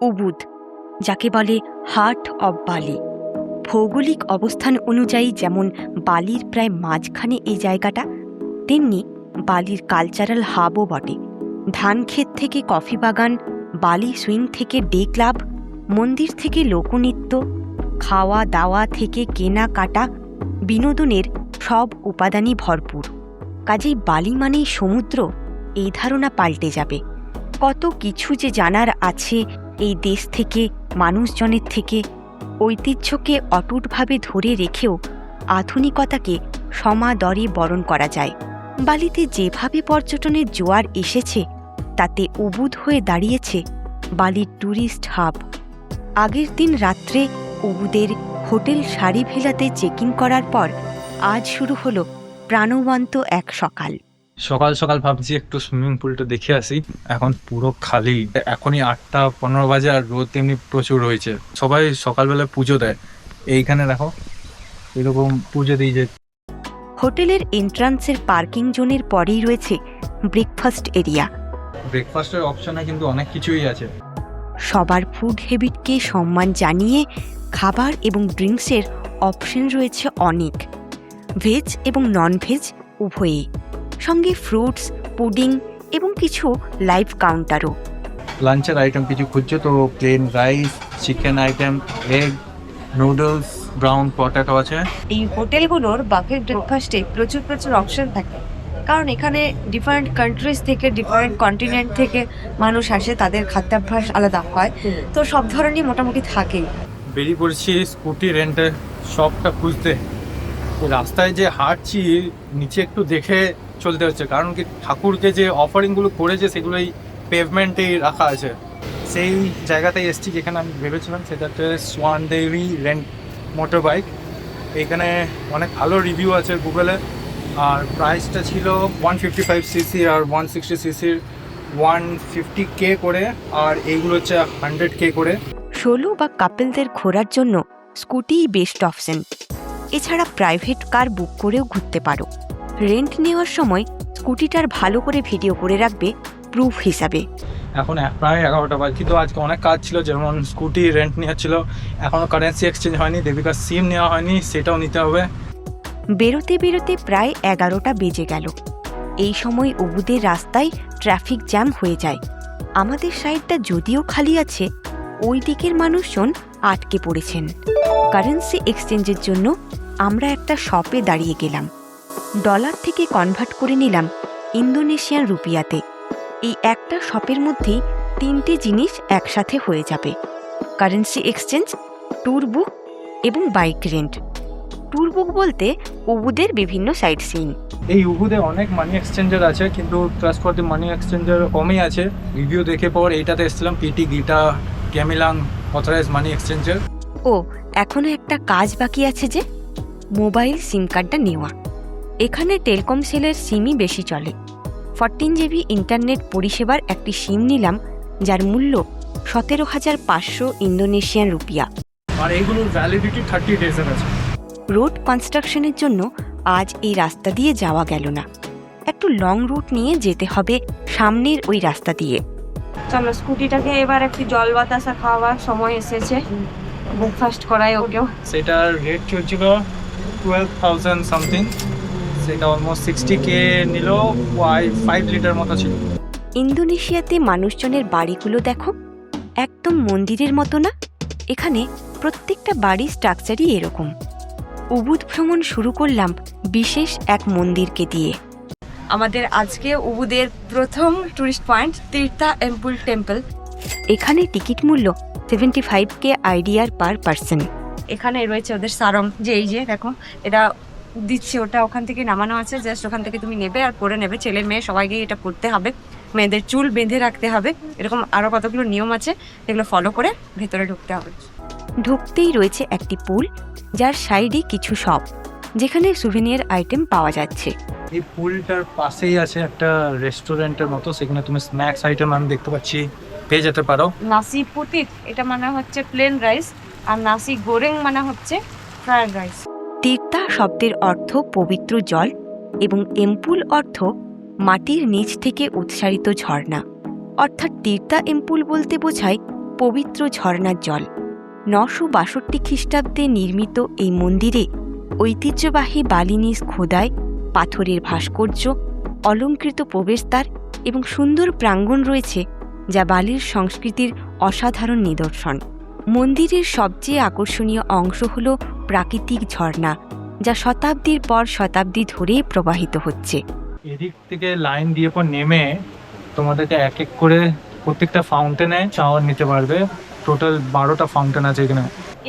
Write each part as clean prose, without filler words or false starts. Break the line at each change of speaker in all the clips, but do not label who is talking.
Ubud, যাকে বলে heart of বালি। ভৌগোলিক অবস্থান অনুযায়ী যেমন বালির প্রায় মাঝখানে এই জায়গাটা, তেমনি বালির কালচারাল হাবও বটে। ধান ক্ষেত থেকে কফি বাগান, বালি সুইং থেকে ডে ক্লাব, মন্দির থেকে লোকনৃত্য, খাওয়া দাওয়া থেকে কেনাকাটা, বিনোদনের সব উপাদানই ভরপুর। কাজেই বালি মানেই সমুদ্র, এই ধারণা পাল্টে যাবে। কত কিছু যে জানার আছে এই দেশ থেকে, মানুষজনের থেকে। ঐতিহ্যকে অটুটভাবে ধরে রেখেও আধুনিকতাকে সমাদরে বরণ করা যায়। বালিতে যেভাবে পর্যটনের জোয়ার এসেছে, তাতে উবুদ হয়ে দাঁড়িয়েছে বালির ট্যুরিস্ট হাব। আগের দিন রাত্রে উবুদের হোটেল সারি ভিলাতে চেক ইন করার পর আজ শুরু হলো প্রাণবন্ত এক সকাল।
সকাল সকাল ভাবছি একটু সুইমিং পুলটা দেখে আসি। এখন পুরো খালি, এখনই 8:15 বাজে, আর রোদ তেমনি প্রচুর হয়েছে। সবাই সকালবেলা পুজো দেয়। এইখানে দেখো এরকম পুজো দিয়ে যে।
হোটেলের এন্ট্রান্সের পার্কিং জোনের পরেই রয়েছে ব্রেকফাস্ট এরিয়া।
ব্রেকফাস্টের অপশনে কিন্তু অনেক কিছুই আছে।
সবার ফুড হ্যাবিটকে সম্মান জানিয়ে খাবার এবং ড্রিঙ্কসের অপশন রয়েছে অনেক, ভেজ এবং নন ভেজ উভয়ই, সঙ্গে ফ্রুটস, পুডিং এবং কিছু লাইভ কাউন্টারও।
লাঞ্চের আইটেম কিছু খুঁজছো তো plain rice, chicken item, egg, noodles, brown potato আছে।
এই হোটেলগুলোর বাফেট ব্রেকফাস্টে প্রচুর অপশন থাকে, কারণ এখানে ডিফারেন্ট কান্ট্রিজ থেকে, ডিফারেন্ট কন্টিনেন্ট থেকে মানুষ আসে, তাদের খাদ্যাভ্যাস আলাদা হয়, তো সব ধরনেরই মোটামুটি থাকেই।
বেরিয়ে পড়েছি স্কুটি রেন্টের শপটা খুঁজতে। রাস্তায় যে হাঁটছি, নিচে একটু দেখে চলতে হচ্ছে, কারণ কি ঠাকুরকে যে অফারিংগুলো করেছে সেগুলোই পেভমেন্টেই রাখা আছে। সেই জায়গাতেই এসেছি যেখানে আমি ভেবেছিলাম, সেটা হচ্ছে Schwann Devi rent motor bike. এইখানে অনেক ভালো রিভিউ আছে গুগলে, আর প্রাইসটা ছিল 155cc আর 160cc 150K করে, আর এইগুলো হচ্ছে 100K করে।
সোলো বা কাপেলদের ঘোরার জন্য স্কুটিই বেস্ট অপশন। এছাড়া প্রাইভেট কার বুক করেও ঘুরতে পারো। রেন্ট নেওয়ার সময় স্কুটিটার ভালো করে ভিডিও করে রাখবে প্রুফ হিসাবে।
এখন প্রায় 11টা বাজে, কিন্তু আজকে অনেক কাজ ছিল, যেমন স্কুটি রেন্ট নেওয়া ছিল, এখনও কারেন্সি এক্সচেঞ্জ হয়নি, দেবিকার সিম নেওয়া হয়নি, সেটাও নিতে হবে।
বেরোতে বেরোতে প্রায় 11টা বেজে গেল। এই সময় উবুদের রাস্তায় ট্রাফিক জ্যাম হয়ে যায়। আমাদের সাইডটা যদিও খালি আছে, ওই দিকের মানুষজন আটকে পড়েছেন। কারেন্সি এক্সচেঞ্জের জন্য আমরা একটা শপে দাঁড়িয়ে গেলাম। ডলার থেকে কনভার্ট করে নিলাম ইন্দোনেশিয়ান রুপিয়াতে। এই একটা শপের মধ্যেই 3টে জিনিস একসাথে হয়ে যাবে: কারেন্সি এক্সচেঞ্জ, ট্যুর বুক এবং বাইক রেন্ট। ট্যুর বুক বলতে উবুদের বিভিন্ন সাইট সিইং।
এই উবুদে অনেক মানি এক্সচেঞ্জার আছে, কিন্তু ট্রাস্টওয়ার্দি মানি এক্সচেঞ্জার কমই আছে। রিভিউ দেখে পর এইটাতে এসেছিলাম, পিটি গিটা গ্যামিলাং অথরাইজ মানি এক্সচেঞ্জার।
ও এখনো একটা কাজ বাকি আছে, যে মোবাইল সিম কার্ডটা নেওয়া। এখানে টেলকম সেলের সিমই বেশি চলে। 14 GB ইন্টারনেট পরিষেবার একটি সিম নিলাম, যার মূল্য 17,500 ইন্দোনেশিয়ান রুপিয়া।
আর এইগুলোর ভ্যালিডিটি 30 ডেজের আছে।
রোড কনস্ট্রাকশনের জন্য আজ এই রাস্তা দিয়ে যাওয়া গেল না। একটু লং রুট নিয়ে যেতে হবে সামনের ওই রাস্তা দিয়ে।
চলো স্কুটিটাকে এবার একটু জল বাতাসা খাওয়ার সময় এসেছে, ব্রেকফাস্ট করাই ওকেও।
সেটার রেট চলছিল 12,000 সামথিং, সেটা অলমোস্ট 60K নিল। 5 লিটার মতো ছিল।
ইন্দোনেশিয়াতে মানুষজনের বাড়িগুলো দেখো, একদম মন্দিরের মতো না? এখানে প্রত্যেকটা বাড়ির স্ট্রাকচারই এরকম। উবুদ ভ্রমণ শুরু করলাম বিশেষ এক মন্দিরকে দিয়ে।
আমাদের আজকে উবুদের প্রথম টুরিস্ট পয়েন্ট তীর্থা এম্পুল টেম্পল।
এখানে টিকিট মূল্য 75K IDR পার পার্সন।
এখানে রয়েছে ওদের সারং, যে এই যে দেখো এটা দিচ্ছে, ওটা ওখান থেকে নামানো আছে, জাস্ট ওখান থেকে তুমি নেবে আর পরে নেবে। ছেলে মেয়ে সবাইকে এটা পড়তে হবে, মেয়েদের চুল বেঁধে রাখতে হবে, এরকম আরও কতগুলো নিয়ম আছে, এগুলো ফলো করে ভেতরে ঢুকতে হবে।
ঢুকতেই রয়েছে একটি পুল, যার সাইডে কিছু শপ, যেখানে সুভেনিয়ার আইটেম পাওয়া যাচ্ছে।
এই পুলটার পাশেই আছে একটা রেস্টুরেন্টের মতো, সেখানে তুমি স্ন্যাক্স আইটেম আমি দেখতে পাচ্ছি পেয়ে যেতে পারো।
নাসি পুতিত এটা মানে হচ্ছে প্লেন রাইস, আর নাসি গোরেং মানে হচ্ছে ফ্রায়েড রাইস।
তীর্থা শব্দের অর্থ পবিত্র জল এবং এম্পুল অর্থ মাটির নিচ থেকে উৎসারিত ঝর্ণা। অর্থাৎ তীর্থা এম্পুল বলতে বোঝায় পবিত্র ঝর্ণার জল। 962 খ্রিস্টাব্দে নির্মিত এই মন্দিরে ঐতিহ্যবাহী বালিনিজ খোদাই, পাথরের ভাস্কর্য, অলঙ্কৃত প্রবেশদ্বার এবং সুন্দর প্রাঙ্গণ রয়েছে, যা বালির সংস্কৃতির অসাধারণ নিদর্শন। মন্দিরের সবচেয়ে আকর্ষণীয় অংশ হল প্রাকৃতিক ঝর্ণা, যা শতাব্দীর পর শতাব্দী ধরে প্রবাহিত হচ্ছে।
এদিক থেকে লাইন দিয়ে পর নেমে তোমাদেরকে এক এক করে প্রত্যেকটা ফাউন্টেনে শাওয়ার নিতে পারবে। টোটাল 12টা ফাউন্টেন আছে এখানে।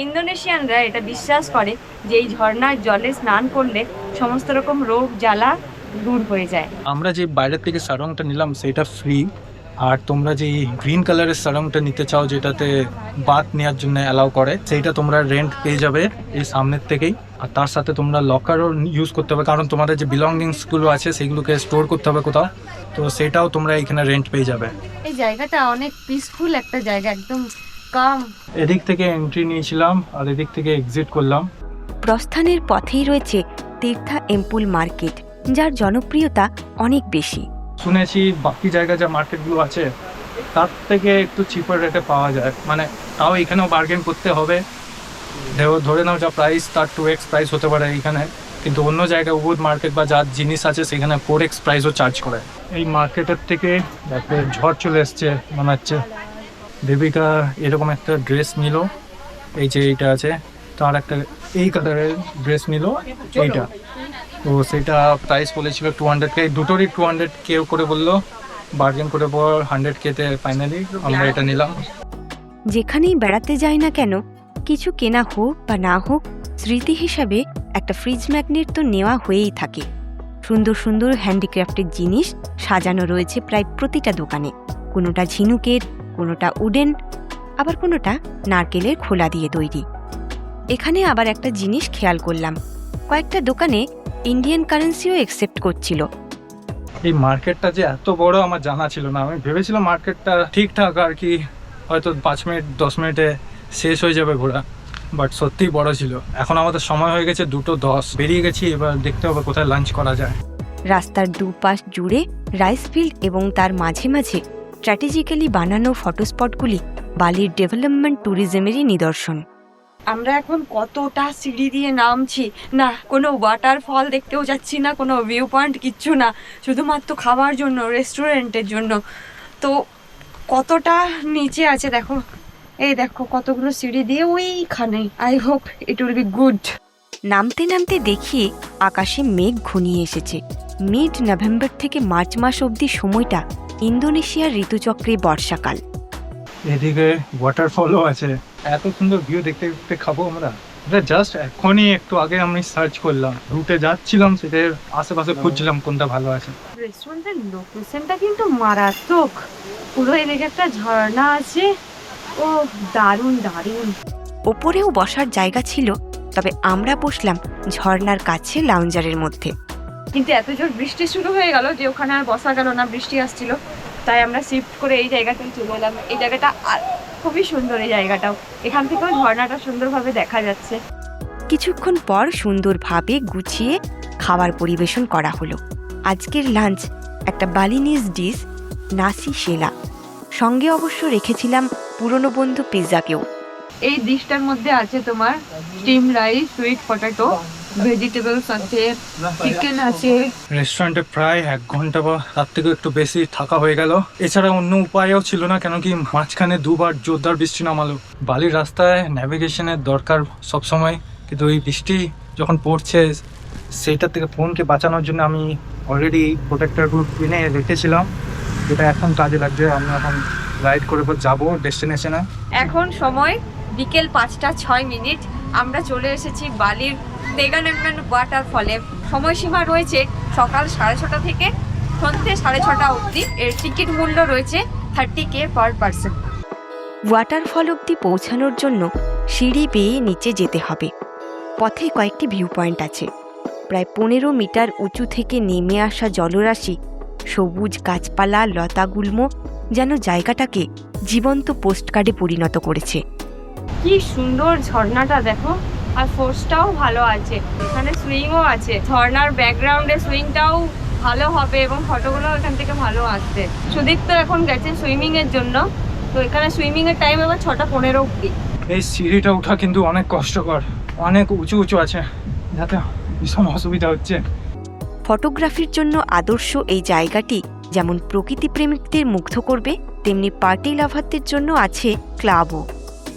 ইন্দোনেশিয়ানরা এটা বিশ্বাস করে যে এই ঝর্ণার জলে স্নান করলে সমস্ত রকম রোগ জ্বালা দূর হয়ে যায়।
আমরা যে বাইরের থেকে সারংটা নিলাম সেটা ফ্রি, আর তোমরা যে গ্রিন কালারের সারংটা নিতে চাও যেটাতে বাথ নেওয়ার জন্য অ্যালাউ করে, সেইটা তোমরা রেন্ট পেয়ে যাবে এই সামনের থেকেই। আর তার সাথে তোমরা লকারও ইউজ করতে হবে, কারণ তোমাদের যে বিলঙ্গিংসগুলো আছে সেগুলোকে স্টোর করতে হবে কোথাও, তো সেটাও তোমরা এখানে রেন্ট পেয়ে যাবে।
এই জায়গাটা অনেক পিসফুল একটা জায়গা, একদম কাম।
এদিক থেকে এন্ট্রি নিয়েছিলাম আর এদিক থেকে এক্সিট করলাম।
প্রস্থানের পথেই রয়েছে তীর্থা এম্পুল মার্কেট, যার জনপ্রিয়তা অনেক বেশি।
শুনেছি বাকি জায়গায় যা মার্কেটগুলো আছে তার থেকে একটু চিপার রেটে পাওয়া যায়, মানে তাও এখানেও বার্গেন করতে হবে। ধরে নাও যা প্রাইস তার 2x প্রাইস হতে পারে এইখানে, কিন্তু অন্য জায়গায় উড মার্কেট বা যা জিনিস আছে সেখানে 4x প্রাইসও চার্জ করে। এই মার্কেটের থেকে একটা ঝড় চলে এসছে মনে হচ্ছে। দেবিকা এরকম একটা ড্রেস নিল, এই যে এইটা আছে, তার একটা এই কালারের ড্রেস নিল এইটা, তো সেটা প্রাইস বলেছিল 200K, দুটোরই 200K করে বললো, বার্গেন করে পর 100K-তে ফাইনালি আমরা এটা নিলাম।
যেখানেই বেড়াতে যাই না কেন, কিছু কেনা হোক বা না হোক, স্মৃতি হিসাবে একটা ফ্রিজ ম্যাগনেট তো নেওয়া হয়েই থাকে। সুন্দর সুন্দর হ্যান্ডিক্রাফটের জিনিস সাজানো রয়েছে প্রায় প্রতিটা দোকানে, কোনোটা ঝিনুকের, কোনোটা উডেন, আবার কোনোটা নারকেলের খোলা দিয়ে তৈরি। এখানে আবার একটা জিনিস খেয়াল করলাম, কয়েকটা দোকানে ইন্ডিয়ান কারেন্সিও অ্যাকসেপ্ট করছিল।
এই মার্কেটটা যে এত বড় আমার জানা ছিল না, আমি ভেবেছিলাম মার্কেটটা ঠিকঠাক আর কি, হয়তো 5 মিনিট 10 মিনিটে শেষ হয়ে যাবে ঘোরা, বাট সত্যিই বড় ছিল। এখন আমাদের সময় হয়ে গেছে 2:10, বেরিয়ে গেছি, এবার দেখতে হবে কোথায় লাঞ্চ করা যায়।
রাস্তার দুপাশ জুড়ে রাইস ফিল্ড এবং তার মাঝে মাঝে স্ট্র্যাটেজিক্যালি বানানো ফটোস্পটগুলি বালির ডেভেলপমেন্ট ট্যুরিজমেরই নিদর্শন।
আমরা এখন কতটা সিঁড়ি দিয়ে নামছি, না কোনো ওয়াটারফল দেখতেও যাচ্ছি না, কোনো ভিউ পয়েন্ট কিচ্ছু না, শুধুমাত্র খাওয়ার জন্য, রেস্টুরেন্টের জন্য। তো কতটা নিচে আছে দেখো, এই দেখো কতগুলো সিঁড়ি দিয়ে ওইখানে। I hope it will be good.
নামতে নামতে দেখি আকাশে মেঘ ঘনিয়ে এসেছে। মিড নভেম্বর থেকে মার্চ মাস অবধি সময়টা ইন্দোনেশিয়ার ঋতুচক্রে বর্ষাকাল।
এদিকে ওয়াটারফলও আছে। এত সুন্দর ভিউ দেখতে দেখতে খাবো আমরা? এটা জাস্ট এখনই একটু আগে আমি সার্চ করলাম, রুটে যাচ্ছিলাম, সেটার আশেপাশে খুঁজছিলাম কোনটা ভালো আছে।
রেস্টুরেন্টের লোকেশনটা কিন্তু মারাত্মক, পুরো এদিকে একটা ঝর্ণা আছে, ও দারুণ দারুণ।
ওপরেও বসার জায়গা ছিল, তবে আমরা বসলাম ঝর্ণার কাছে লাউঞ্জারের মধ্যে।
কিন্তু এত জোর বৃষ্টি শুরু হয়ে গেল যে ওখানে আর বসা গেল না, বৃষ্টি আসছিল, তাই আমরা শিফট করে এই জায়গাটায় চলে এলাম। এই জায়গাটা খুবই সুন্দর, এই জায়গাটাও, এখান থেকেও ঝর্ণাটা সুন্দরভাবে দেখা যাচ্ছে।
কিছুক্ষণ পর সুন্দরভাবে গুছিয়ে খাবার পরিবেশন করা হলো। আজকের লাঞ্চ একটা বালিনিজ ডিশ, নাসি শেলা, সঙ্গে অবশ্য রেখেছিলাম পুরনো বন্ধু পিৎজাকেও।
এই ডিশটার মধ্যে আছে তোমার steam rice, sweet potato, vegetables আছে, চিকেন আছে।
রেস্টুরেন্টে প্রায় 1 ঘন্টা বা তার থেকেও একটু বেশি থাকা হয়ে গেল। এছাড়া অন্য উপায়ও ছিল না, কেন কি মাঝখানে 2 বার জোরদার বৃষ্টি নামালো। বালির রাস্তায় ন্যাভিগেশনের দরকার সবসময়, কিন্তু এই বৃষ্টি যখন পড়ছে সেইটার থেকে ফোনকে বাঁচানোর জন্য আমি অলরেডি প্রোটেক্টর গ্রুপ কিনে রেখেছিলাম, যেটা এখন কাজে লাগছে। আমরা এখন রাইড করে যাবো ডেস্টিনেশনে।
এখন সময় বিকেল 5:06। আমরা চলে এসেছি বালির তেগানেমন ওয়াটারফলে। সময়সীমা রয়েছে সকাল 6:30 থেকে সন্ধ্যে 6:30 অবধি। এর টিকিট মূল্য রয়েছে 30K পার পারসন।
ওয়াটারফল অবধি পৌঁছানোর জন্য সিঁড়ি বেয়ে নিচে যেতে হবে। পথে কয়েকটি ভিউ পয়েন্ট আছে। প্রায় 15 মিটার উঁচু থেকে নেমে আসা জলরাশি, সবুজ গাছপালা, লতাগুল্ম যেন জায়গাটাকে জীবন্ত পোস্টকার্ডে পরিণত করেছে।
কি সুন্দর ঝর্ণাটা দেখো, আর ফোর্সটাও ভালো আছে, এখানে সুইংও আছে। ঝর্ণার ব্যাকগ্রাউন্ডে সুইংটাও ভালো হবে এবং ফটোগুলো এখান থেকে ভালো আসবে। সুদীপ তো এখন গেছে সুইমিং এর জন্য, তো এখানে সুইমিং এর টাইম আবার 6:15 অব্দি।
এই সিঁড়িটা ওঠা কিন্তু অনেক কষ্টকর, অনেক উঁচু উঁচু আছে, যাতে ভীষণ অসুবিধা হচ্ছে।
ফটোগ্রাফির জন্য আদর্শ এই জায়গাটি যেমন প্রকৃতি প্রেমিকদের মুগ্ধ করবে, তেমনি পার্টি লাভারদের জন্য আছে ক্লাবও।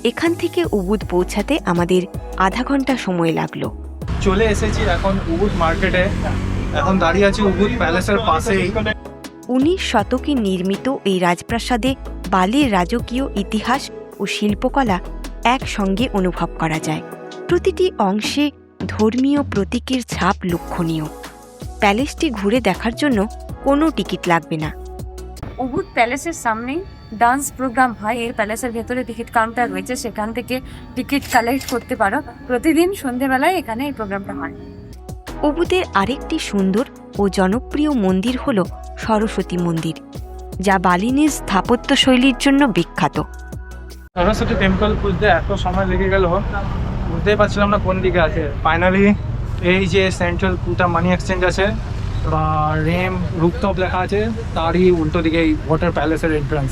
এখান থেকে উবুদ পৌঁছাতে আমাদের আধা ঘন্টা সময় লাগলো।
চলে এসেছি এখন উবুদ মার্কেটে, এখন দাঁড়িয়ে আছি উবুদ প্যালেসের পাশেই।
19 শতকে নির্মিত এই রাজপ্রাসাদে বালির রাজকীয় ইতিহাস ও শিল্পকলা একসঙ্গে অনুভব করা যায়। প্রতিটি অংশে ধর্মীয় প্রতীকের ছাপ লক্ষণীয়। প্যালেসটি ঘুরে দেখার জন্য কোনো টিকিট লাগবে না।
উবুদ প্যালেসের সামনেই ডান্স প্রোগ্রাম হয়। এই প্যালেসের ভেতরে টিকিট কাউন্টার রয়েছে, সেখান থেকে টিকিট কালেক্ট করতে পারো। প্রতিদিন সন্ধেবেলায় এখানে এই প্রোগ্রামটা হয়।
উবুদের আরেকটি সুন্দর ও জনপ্রিয় মন্দির হল সরস্বতী মন্দির, যা বালিনীর স্থাপত্য শৈলীর জন্য বিখ্যাত।
সরস্বতী টেম্পল খুঁজতে এত সময় লেগে গেল, বুঝতেই পারছিলাম না কোন দিকে আছে। ফাইনালি এই যে সেন্ট্রাল পুটা মানি এক্সচেঞ্জ আছে বা রেম রুপটপ লেখা আছে, তারই উল্টো দিকে এই ওয়াটার প্যালেসের এন্ট্রান্স।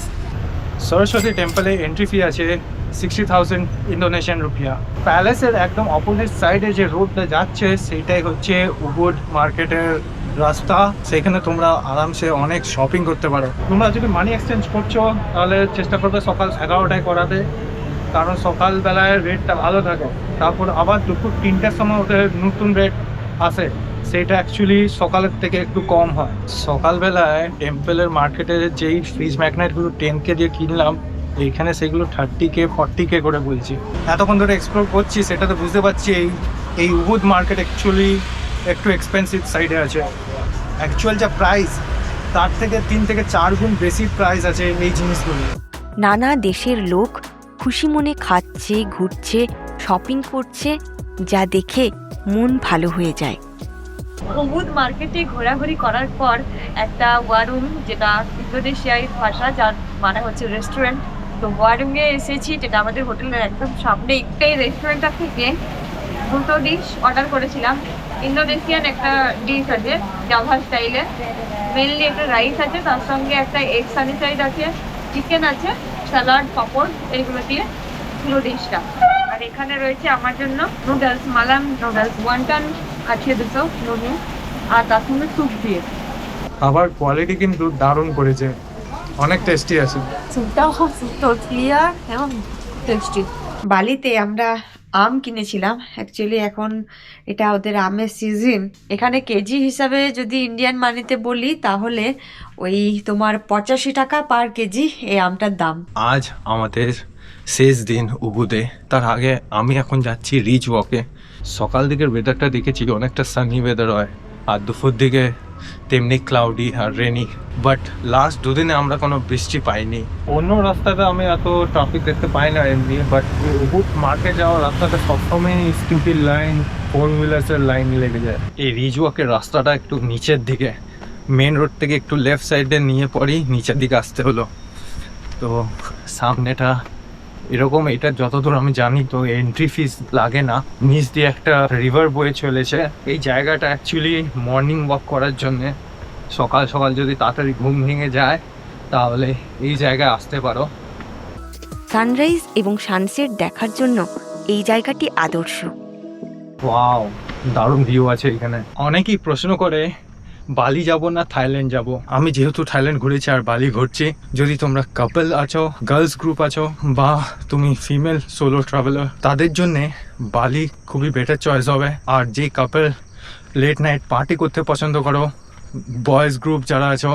সরস্বতী টেম্পলে এন্ট্রি ফি আছে 60,000 ইন্দোনেশিয়ান রুপিয়া। প্যালেসের একদম অপোজিট সাইডে যে রোডটা যাচ্ছে সেইটাই হচ্ছে উবুড মার্কেটের রাস্তা। সেখানে তোমরা আরামসে অনেক শপিং করতে পারো। তোমরা যদি মানি এক্সচেঞ্জ করছো তাহলে চেষ্টা করবে সকাল 11টায় করাতে, কারণ সকালবেলায় রেটটা ভালো থাকে। তারপর আবার দুপুর 3টার সময় ওদের নতুন রেট আসে, সেটা অ্যাকচুয়ালি সকালের থেকে একটু কম হয়। সকালবেলায় টেম্পলের মার্কেটে যেই ফ্রিজ ম্যাগনেটগুলো 10K দিয়ে কিনলাম, এইখানে সেগুলো 30K 40K করে বলছি। এতক্ষণ ধরে এক্সপ্লোর করছি, সেটাতে বুঝতে পারছি এই উবুদ মার্কেট অ্যাকচুয়ালি একটু এক্সপেন্সিভ সাইডে আছে। অ্যাকচুয়াল যা প্রাইস তার থেকে 3 থেকে 4 গুণ বেশি প্রাইস আছে এই জিনিসগুলো।
নানা দেশের লোক খুশি মনে খাচ্ছে, ঘুরছে, শপিং করছে, যা দেখে মন ভালো হয়ে যায়।
উবুদ মার্কেটে ঘোরাঘুরি করার পর একটা ওয়ারুম, যেটা ইন্দোনেশিয়ার ভাষা, যার মানে হচ্ছে রেস্টুরেন্ট, তো ওয়ারুমে এসেছি, যেটা আমাদের হোটেলের একদম সামনে। একটাই রেস্টুরেন্টটা থেকে 2টো ডিশ অর্ডার করেছিলাম। ইন্দোনেশিয়ান একটা ডিশ আছে জাভা স্টাইলে, মেনলি একটা রাইস আছে, তার সঙ্গে একটা এগ সানিসাইড আছে, চিকেন আছে, স্যালাড, পাঁপড়, এইগুলো দিয়ে পুরো ডিশটা। আর এখানে রয়েছে আমার জন্য নুডলস, মালাম নুডলস, ওয়ান্টান আছে 200 নুডলস, আর তার সঙ্গে স্যুপ দিয়ে।
আবার কোয়ালিটি কিন্তু দারুণ করেছে, অনেক টেস্টি আছে।
স্যুপটাও তো ক্লিয়ার এবং টেস্টি। বালিতে আমরা আম কিনেছিলাম, অ্যাকচুয়ালি এখন এটা ওদের আমের সিজন। এখানে কেজি হিসাবে যদি ইন্ডিয়ান মানিতে বলি তাহলে ওই তোমার 85 টাকা পার কেজি এই আমটার দাম।
আজ আমাদের শেষ দিন উবুদে। তার আগে আমি এখন যাচ্ছি রিচ ওয়াকে। সকাল দিকের ওয়েদারটা দেখেছি অনেকটা সানি ওয়েদার হয়, আর দুপুর দিকে তেমনি ক্লাউডি আর রেনি। বাট লাস্ট 2 দিনে আমরা কোনো বৃষ্টি পাইনি। অন্য রাস্তাতে আমি এত ট্রাফিক দেখতে পাই না এমনি, বাট উবুদ মার্কেট যাওয়ার রাস্তাতে সবসময় স্কুটির লাইন, 4 হুইলার্সের লাইন লেগে যায়। এই রিচ ওয়াকের রাস্তাটা একটু নিচের দিকে, মেন রোড থেকে একটু লেফট সাইডে নিয়ে পরেই নিচের দিকে আসতে হলো। তো সামনেটা এরকম, এটা যতদূর আমি জানি তো এন্ট্রি ফিস লাগে না। নিচ দিয়ে একটা রিভার বয়ে চলেছে। এই জায়গাটা অ্যাকচুয়ালি মর্নিং ওয়াক করার জন্যে, সকাল সকাল যদি তাড়াতাড়ি ঘুম ভেঙে যায় তাহলে এই জায়গায় আসতে পারো।
সানরাইজ এবং সানসেট দেখার জন্য এই জায়গাটি আদর্শ।
ওয়াও, দারুণ ভিউ আছে এখানে। অনেকেই প্রশ্ন করে বালি যাব না থাইল্যান্ড যাব। আমি যেহেতু থাইল্যান্ড ঘুরেছি আর বালি ঘুরছি, যদি তোমরা কাপল আছো, গার্লস গ্রুপ আছো, বা তুমি ফিমেল সোলো ট্রাভেলার, তাদের জন্যে বালি খুবই বেটার চয়েস হবে। আর যে কাপল লেট নাইট পার্টি করতে পছন্দ করো, বয়েজ গ্রুপ যারা আছো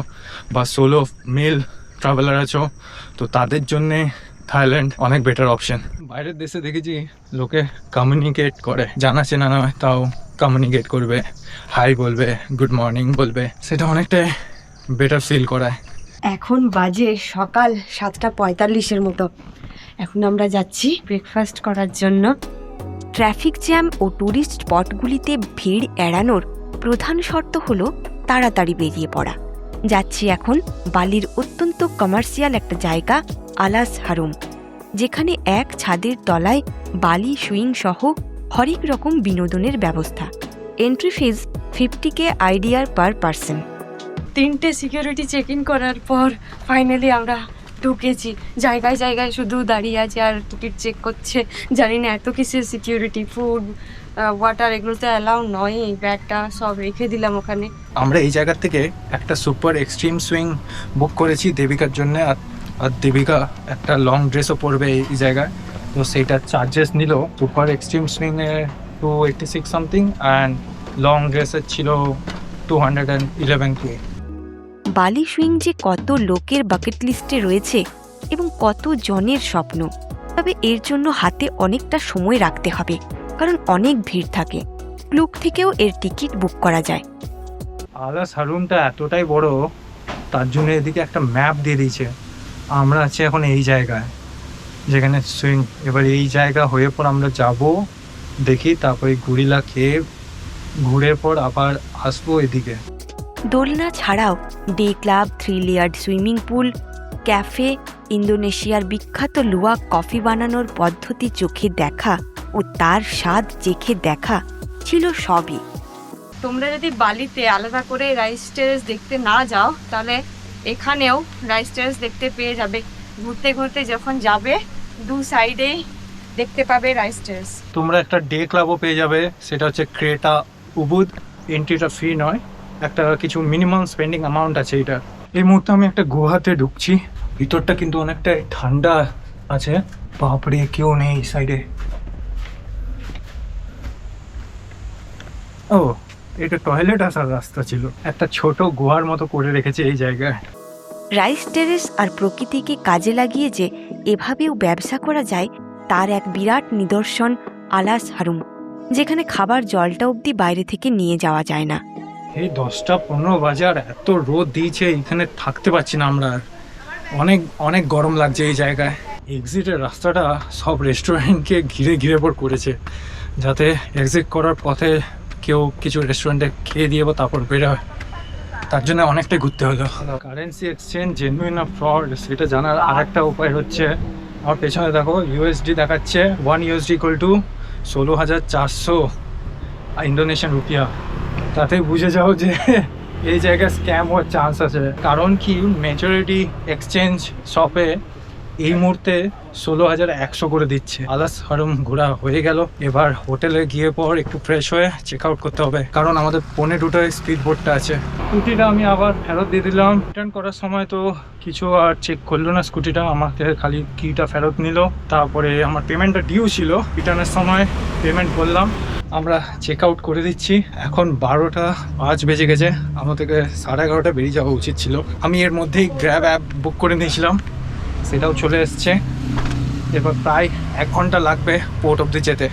বা সোলো মেল ট্রাভেলার আছো, তো তাদের জন্যে থাইল্যান্ড অনেক বেটার অপশন। বাইরের দেশে দেখেছি লোকে কমিউনিকেট করে, জানা চেনা নয় তাও কমিউনিকেট করবে, হাই বলবে, গুড মর্নিং বলবে, সেটা অনেকটাই বেটার ফিল করায়।
এখন বাজে সকাল 7:45 মতো। এখন আমরা যাচ্ছি ব্রেকফাস্ট করার জন্য।
ট্রাফিক জ্যাম ও ট্যুরিস্ট স্পটগুলিতে ভিড় এড়ানোর প্রধান শর্ত হলো তাড়াতাড়ি বেরিয়ে পড়া। যাচ্ছি এখন বালির অত্যন্ত কমার্শিয়াল একটা জায়গা, আলাস হারুম, যেখানে এক ছাদের তলায় বালি সুইং সহ হরেক রকম বিনোদনের ব্যবস্থা। এন্ট্রি ফিজ 50K IDR পার পার্সন।
3টে সিকিউরিটি চেক ইন করার পর ফাইনালি আমরা ঢুকেছি, জায়গায় জায়গায় শুধু দাঁড়িয়ে আছে আর টিকিট চেক করছে। জানি না এত কিসের সিকিউরিটি, ফুড ওয়াটার এগুলো তো অ্যালাউ নয়। ব্যাগটা সব রেখে দিলাম ওখানে।
আমরা এই জায়গার থেকে একটা সুপার এক্সট্রিম সুইং বুক করেছি দেবিকার জন্য, আর দেবিকা একটা লং ড্রেসও পরবে এই জায়গায়, তো সেইটার চার্জেস নিল সুপার এক্সট্রিম সুইংয়ে 286 সামথিং অ্যান্ড লং ড্রেসের ছিল 211K।
বালি সুইং যে কত লোকের বাকেট লিস্টে রয়েছে এবং কত জনের স্বপ্ন, তবে এর জন্য হাতে অনেকটা সময় রাখতে হবে, কারণ অনেক ভিড় থাকে। ক্লুক থেকেও এর টিকিট বুক করা যায়।
আলাস হারুমটা এতটাই বড়, তার জন্য এদিকে একটা ম্যাপ দিয়ে দিয়েছে। আমরা আছি এখন এই জায়গায় যেখানে সুইং, এবার এই জায়গা হয়ে পর আমরা যাব দেখি, তারপরে গুরিলা খেয়ে ঘুরে পর আবার আসবো এদিকে।
দোলনা ছাড়াও day club, 3 layered swimming pool, cafe, ইন্দোনেশিয়ার বিখ্যাত লুয়াক কফি বানানোর পদ্ধতি চোখে দেখা ও তার স্বাদ চেখে দেখা ছিল সবই।
তোমরা যদি বালিতে আলাদা করে রাইস টেরেস দেখতে না যাও, তাহলে এখানেও রাইস টেরেস দেখতে পেয়ে যাবে। ঘুরতে ঘুরতে যখন যাবে, দু সাইডেই দেখতে পাবে রাইস টেরেস।
তোমরা একটা ডে ক্লাবও পেয়ে যাবে, সেটা হচ্ছে ক্রেটা উবুদ। এন্ট্রিটা ফ্রি নয়, একটা কিছু মিনিমাম স্পেন্ডিং অ্যামাউন্ট আছে এটা। এই মুহূর্তে আমি একটা গুহাতে ঢুকছি, ভিতরটা কিন্তু অনেকটাই ঠান্ডা আছে। বাপরে, কেউ নেই এই সাইডে। ও, এটা টয়লেট আসার রাস্তা ছিল। একটা ছোট গুহার মতো করে রেখেছে এই জায়গায়।
রাইস টেরেস আর প্রকৃতিকে কাজে লাগিয়ে যে এভাবেও ব্যবসা করা যায়, তার এক বিরাট নিদর্শন আলাস হারুম, যেখানে খাবার জলটা অবধি বাইরে থেকে নিয়ে যাওয়া যায় না।
এই 10টা 15 বাজে আর এত রোদ দিয়েছে, এখানে থাকতে পারছি না আমরা। অনেক অনেক গরম লাগছে এই জায়গায়। এক্সিটের রাস্তাটা সব রেস্টুরেন্টকে ঘিরে ঘিরে পর করেছে, যাতে এক্সিট করার পথে কেউ কিছু রেস্টুরেন্টে খেয়ে দিয়ে তারপর বেরোয়। তার জন্য অনেকটাই ঘুরতে হলো। কারেন্সি এক্সচেঞ্জ জেনুইন না ফ্রড সেটা জানার আর একটা উপায় হচ্ছে, আমার পেছনে দেখো ইউএসডি দেখাচ্ছে। 1 USD = 16,400 ইন্দোনেশিয়ান রুপিয়া। তাতে বুঝে যাও যে এই জায়গায় স্ক্যাম হওয়ার চান্স আছে। কারণ কি, মেজরিটি এক্সচেঞ্জ শপে এই মুহূর্তে 16,100 করে দিচ্ছে। আলাস হারুম ঘোরা হয়ে গেল, এবার হোটেলে গিয়ে পর একটু ফ্রেশ হয়ে চেক আউট করতে হবে, কারণ আমাদের 2:45 স্পিড বোটটা আছে। স্কুটিটা আমি আবার ফেরত দিয়ে দিলাম। রিটার্ন করার সময় তো কিছু আর চেক করলো না স্কুটিটা, আমাকে খালি কিটা ফেরত নিল। তারপরে আমার পেমেন্টটা ডিউ ছিল, রিটার্নের সময় পেমেন্ট করলাম। আমরা চেক আউট করে দিচ্ছি। এখন 12টা 5 বেজে গেছে, আমাদেরকে 11:30 বেরিয়ে যাওয়া উচিত ছিল। আমি এর মধ্যেই গ্র্যাব অ্যাপ বুক করে নিয়েছিলাম, সেটাও চলে এসছে। এবার প্রায় 1 ঘন্টা লাগবে পোর্ট অবধি যেতে।